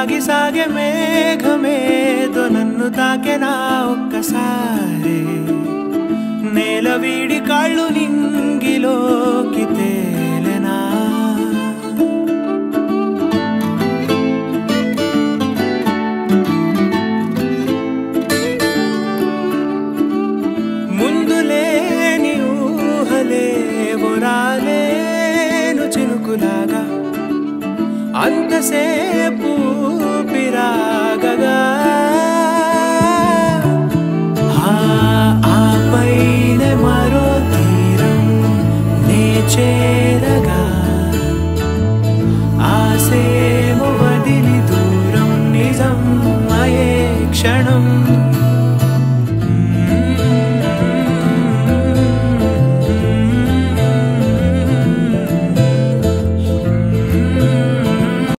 సాగి సాగే మేఘమేదో నన్ను తాకెనా ఒక్కసారి నేల వీడి కాళ్ళు నింగిలోకి తేలెనా ముందు లేని ఊహలేవో రాలేను చినుకులాగా అంతసేపు పిరాగగా ఆపైన మరో తీరం నే చేరగా ఆసేమో వదిలి దూరం నిజం అయే క్షణం